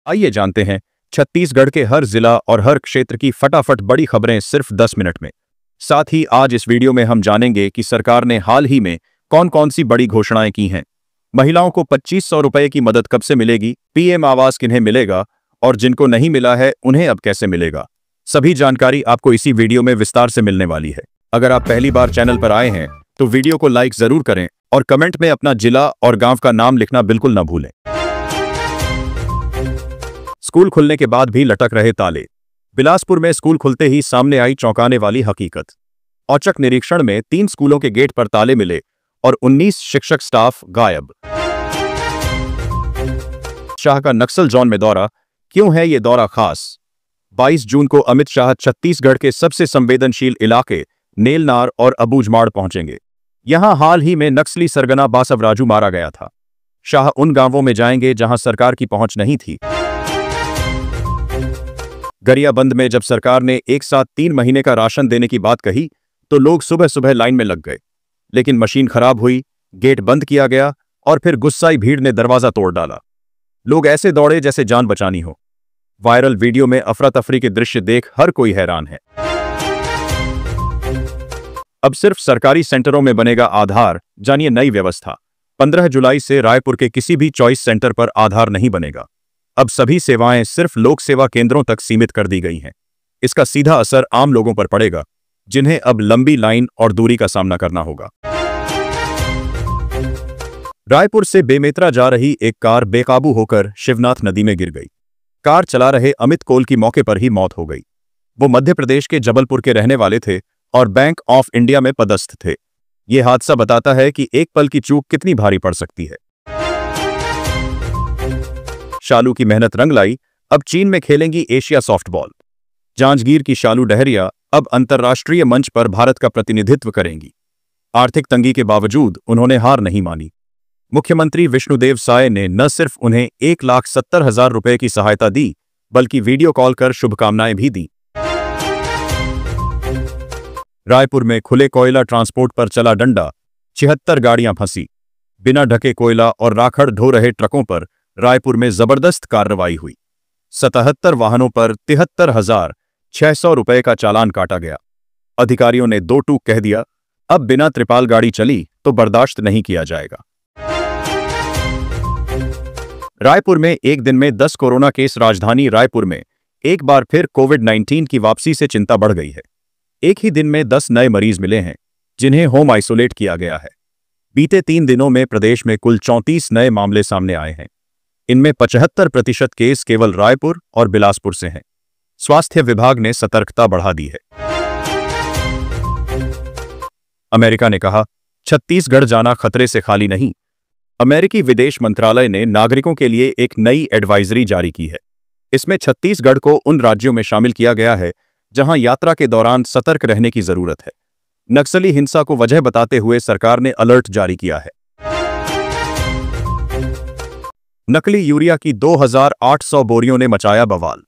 आइए जानते हैं छत्तीसगढ़ के हर जिला और हर क्षेत्र की फटाफट बड़ी खबरें सिर्फ 10 मिनट में। साथ ही आज इस वीडियो में हम जानेंगे कि सरकार ने हाल ही में कौन कौन सी बड़ी घोषणाएं की हैं। महिलाओं को 2500 रुपए की मदद कब से मिलेगी, पीएम आवास किन्हें मिलेगा और जिनको नहीं मिला है उन्हें अब कैसे मिलेगा। सभी जानकारी आपको इसी वीडियो में विस्तार से मिलने वाली है। अगर आप पहली बार चैनल पर आए हैं तो वीडियो को लाइक जरूर करें और कमेंट में अपना जिला और गांव का नाम लिखना बिल्कुल न भूलें। स्कूल खुलने के बाद भी लटक रहे ताले। बिलासपुर में स्कूल खुलते ही सामने आई चौंकाने वाली हकीकत। औचक निरीक्षण में 3 स्कूलों के गेट पर ताले मिले और 19 शिक्षक स्टाफ गायब। शाह का नक्सल जोन में दौरा, क्यों है ये दौरा खास? 22 जून को अमित शाह छत्तीसगढ़ के सबसे संवेदनशील इलाके नेलनार और अबूझमाड़ पहुंचेंगे। यहां हाल ही में नक्सली सरगना बासवराजू मारा गया था। शाह उन गांवों में जाएंगे जहां सरकार की पहुंच नहीं थी। गरियाबंद में जब सरकार ने एक साथ 3 महीने का राशन देने की बात कही तो लोग सुबह सुबह लाइन में लग गए, लेकिन मशीन खराब हुई, गेट बंद किया गया और फिर गुस्साई भीड़ ने दरवाजा तोड़ डाला। लोग ऐसे दौड़े जैसे जान बचानी हो। वायरल वीडियो में अफरा तफरी के दृश्य देख हर कोई हैरान है। अब सिर्फ सरकारी सेंटरों में बनेगा आधार, जानिए नई व्यवस्था। 15 जुलाई से रायपुर के किसी भी चॉइस सेंटर पर आधार नहीं बनेगा। अब सभी सेवाएं सिर्फ लोक सेवा केंद्रों तक सीमित कर दी गई हैं। इसका सीधा असर आम लोगों पर पड़ेगा, जिन्हें अब लंबी लाइन और दूरी का सामना करना होगा। रायपुर से बेमेतरा जा रही एक कार बेकाबू होकर शिवनाथ नदी में गिर गई। कार चला रहे अमित कोल की मौके पर ही मौत हो गई। वो मध्य प्रदेश के जबलपुर के रहने वाले थे और बैंक ऑफ इंडिया में पदस्थ थे। यह हादसा बताता है कि एक पल की चूक कितनी भारी पड़ सकती है। शालू की मेहनत रंग लाई, अब चीन में खेलेंगी एशिया सॉफ्टबॉल। जांजगीर की शालू डहरिया अब अंतर्राष्ट्रीय मंच पर भारत का प्रतिनिधित्व करेंगी। आर्थिक तंगी के बावजूद उन्होंने हार नहीं मानी। मुख्यमंत्री विष्णुदेव साय ने न सिर्फ उन्हें 1,70,000 रुपए की सहायता दी, बल्कि वीडियो कॉल कर शुभकामनाएं भी दी। रायपुर में खुले कोयला ट्रांसपोर्ट पर चला डंडा, 76 गाड़ियां फंसी। बिना ढके कोयला और राखड़ ढो रहे ट्रकों पर रायपुर में जबरदस्त कार्रवाई हुई। 77 वाहनों पर 73,600 रुपए का चालान काटा गया। अधिकारियों ने 2 टूक कह दिया, अब बिना त्रिपाल गाड़ी चली तो बर्दाश्त नहीं किया जाएगा। रायपुर में एक दिन में 10 कोरोना केस। राजधानी रायपुर में एक बार फिर कोविड-19 की वापसी से चिंता बढ़ गई है। एक ही दिन में 10 नए मरीज मिले हैं, जिन्हें होम आइसोलेट किया गया है। बीते 3 दिनों में प्रदेश में कुल 34 नए मामले सामने आए हैं। इनमें 75% केस केवल रायपुर और बिलासपुर से हैं। स्वास्थ्य विभाग ने सतर्कता बढ़ा दी है। अमेरिका ने कहा, छत्तीसगढ़ जाना खतरे से खाली नहीं। अमेरिकी विदेश मंत्रालय ने नागरिकों के लिए एक नई एडवाइजरी जारी की है। इसमें छत्तीसगढ़ को उन राज्यों में शामिल किया गया है जहां यात्रा के दौरान सतर्क रहने की जरूरत है। नक्सली हिंसा को वजह बताते हुए सरकार ने अलर्ट जारी किया है। नकली यूरिया की 2,800 बोरियों ने मचाया बवाल।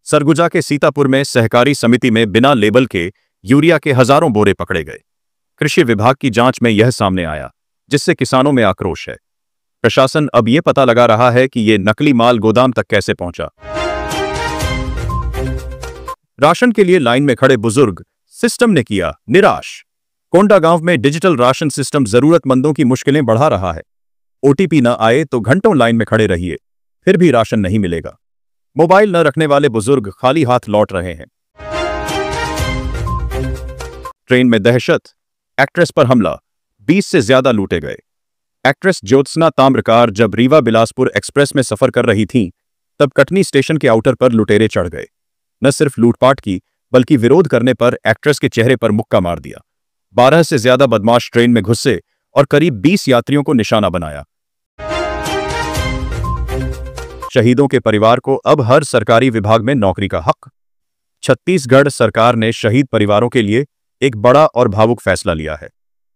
सरगुजा के सीतापुर में सहकारी समिति में बिना लेबल के यूरिया के हजारों बोरे पकड़े गए। कृषि विभाग की जांच में यह सामने आया, जिससे किसानों में आक्रोश है। प्रशासन अब यह पता लगा रहा है कि यह नकली माल गोदाम तक कैसे पहुंचा। राशन के लिए लाइन में खड़े बुजुर्ग, सिस्टम ने किया निराश। कोंडागांव में डिजिटल राशन सिस्टम जरूरतमंदों की मुश्किलें बढ़ा रहा है। ओटीपी न आए तो घंटों लाइन में खड़े रहिए, फिर भी राशन नहीं मिलेगा। मोबाइल न रखने वाले बुजुर्ग खाली हाथ लौट रहे हैं। ट्रेन में दहशत, एक्ट्रेस पर हमला, 20 से ज्यादा लूटे गए। एक्ट्रेस ज्योत्सना ताम्रकार जब रीवा बिलासपुर एक्सप्रेस में सफर कर रही थीं, तब कटनी स्टेशन के आउटर पर लुटेरे चढ़ गए। न सिर्फ लूटपाट की, बल्कि विरोध करने पर एक्ट्रेस के चेहरे पर मुक्का मार दिया। 12 से ज्यादा बदमाश ट्रेन में घुसे और करीब 20 यात्रियों को निशाना बनाया। शहीदों के परिवार को अब हर सरकारी विभाग में नौकरी का हक। छत्तीसगढ़ सरकार ने शहीद परिवारों के लिए एक बड़ा और भावुक फैसला लिया है।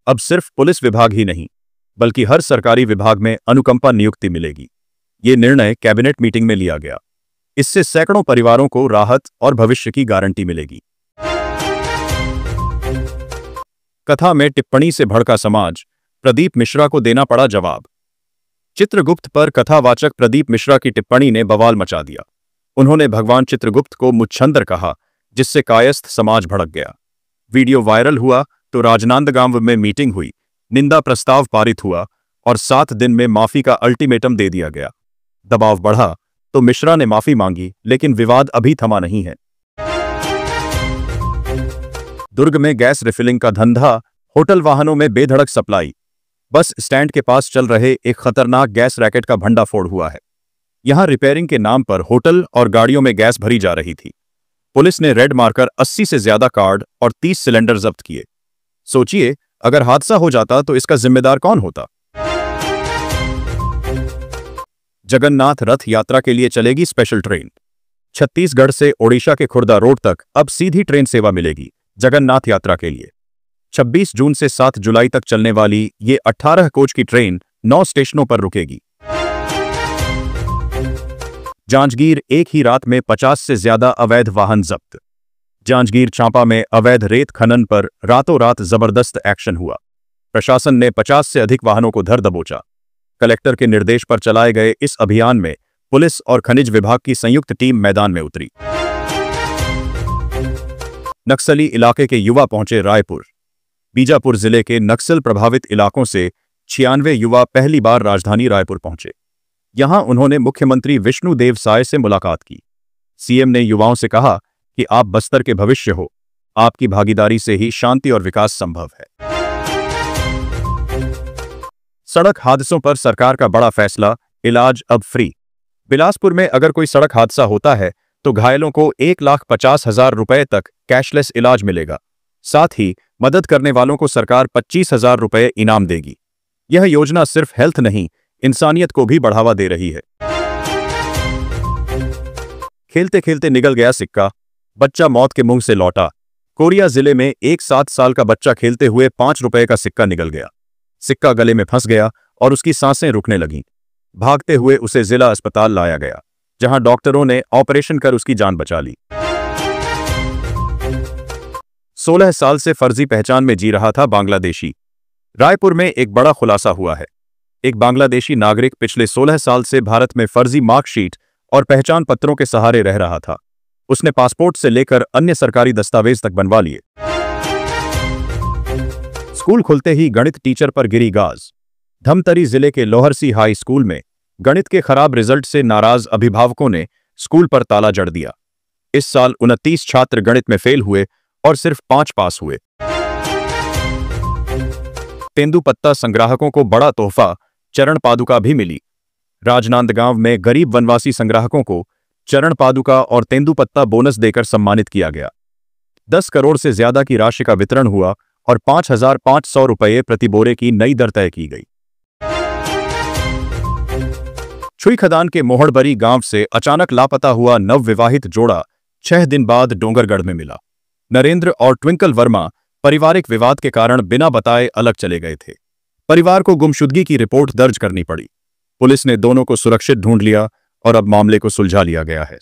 अब सिर्फ पुलिस विभाग ही नहीं, बल्कि हर सरकारी विभाग में अनुकंपा नियुक्ति मिलेगी। ये निर्णय कैबिनेट मीटिंग में लिया गया। इससे सैकड़ों परिवारों को राहत और भविष्य की गारंटी मिलेगी। कथा में टिप्पणी से भड़का समाज, प्रदीप मिश्रा को देना पड़ा जवाब। चित्रगुप्त पर कथावाचक प्रदीप मिश्रा की टिप्पणी ने बवाल मचा दिया। उन्होंने भगवान चित्रगुप्त को मुच्छंदर कहा, जिससे कायस्थ समाज भड़क गया। वीडियो वायरल हुआ तो राजनांदगांव में मीटिंग हुई, निंदा प्रस्ताव पारित हुआ और 7 दिन में माफी का अल्टीमेटम दे दिया गया। दबाव बढ़ा तो मिश्रा ने माफी मांगी, लेकिन विवाद अभी थमा नहीं है। दुर्ग में गैस रिफिलिंग का धंधा, होटल वाहनों में बेधड़क सप्लाई। बस स्टैंड के पास चल रहे एक खतरनाक गैस रैकेट का भंडाफोड़ हुआ है। यहां रिपेयरिंग के नाम पर होटल और गाड़ियों में गैस भरी जा रही थी। पुलिस ने रेड मारकर 80 से ज्यादा कार्ड और 30 सिलेंडर जब्त किए। सोचिए, अगर हादसा हो जाता तो इसका जिम्मेदार कौन होता? जगन्नाथ रथ यात्रा के लिए चलेगी स्पेशल ट्रेन। छत्तीसगढ़ से ओडिशा के खुर्दा रोड तक अब सीधी ट्रेन सेवा मिलेगी जगन्नाथ यात्रा के लिए। 26 जून से 7 जुलाई तक चलने वाली ये 18 कोच की ट्रेन 9 स्टेशनों पर रुकेगी। जांजगीर, एक ही रात में 50 से ज्यादा अवैध वाहन जब्त। जांजगीर चांपा में अवैध रेत खनन पर रातों रात जबरदस्त एक्शन हुआ। प्रशासन ने 50 से अधिक वाहनों को धर दबोचा। कलेक्टर के निर्देश पर चलाए गए इस अभियान में पुलिस और खनिज विभाग की संयुक्त टीम मैदान में उतरी। नक्सली इलाके के युवा पहुंचे रायपुर। बीजापुर जिले के नक्सल प्रभावित इलाकों से 96 युवा पहली बार राजधानी रायपुर पहुंचे। यहां उन्होंने मुख्यमंत्री विष्णुदेव साय से मुलाकात की। सीएम ने युवाओं से कहा कि आप बस्तर के भविष्य हो, आपकी भागीदारी से ही शांति और विकास संभव है। सड़क हादसों पर सरकार का बड़ा फैसला, इलाज अब फ्री। बिलासपुर में अगर कोई सड़क हादसा होता है तो घायलों को 1,50,000 रुपए तक कैशलेस इलाज मिलेगा। साथ ही मदद करने वालों को सरकार 25,000 रुपए इनाम देगी। यह योजना सिर्फ हेल्थ नहीं, इंसानियत को भी बढ़ावा दे रही है। खेलते खेलते निकल गया सिक्का, बच्चा मौत के मुंह से लौटा। कोरिया जिले में एक 7 साल का बच्चा खेलते हुए 5 रुपए का सिक्का निकल गया। सिक्का गले में फंस गया और उसकी सांसें रुकने लगीं। भागते हुए उसे जिला अस्पताल लाया गया, जहां डॉक्टरों ने ऑपरेशन कर उसकी जान बचा ली। 16 साल से फर्जी पहचान में जी रहा था बांग्लादेशी। रायपुर में एक बड़ा खुलासा हुआ है। एक बांग्लादेशी नागरिक पिछले 16 साल से भारत में फर्जी मार्कशीट और पहचान पत्रों के सहारे रह रहा था। उसने पासपोर्ट से लेकर अन्य सरकारी दस्तावेज तक बनवा लिए। स्कूल खुलते ही गणित टीचर पर गिरी गाज। धमतरी जिले के लोहरसी हाई स्कूल में गणित के खराब रिजल्ट से नाराज अभिभावकों ने स्कूल पर ताला जड़ दिया। इस साल 29 छात्र गणित में फेल हुए और सिर्फ 5 पास हुए। तेंदुपत्ता संग्राहकों को बड़ा तोहफा, चरण पादुका भी मिली। राजनांदगांव में गरीब वनवासी संग्राहकों को चरण पादुका और तेंदुपत्ता बोनस देकर सम्मानित किया गया। 10 करोड़ से ज्यादा की राशि का वितरण हुआ और 5,500 रुपये प्रति बोरे की नई दर तय की गई। छुईखदान के मोहड़बरी गांव से अचानक लापता हुआ नवविवाहित जोड़ा 6 दिन बाद डोंगरगढ़ में मिला। नरेंद्र और ट्विंकल वर्मा पारिवारिक विवाद के कारण बिना बताए अलग चले गए थे। परिवार को गुमशुदगी की रिपोर्ट दर्ज करनी पड़ी। पुलिस ने दोनों को सुरक्षित ढूंढ लिया और अब मामले को सुलझा लिया गया है।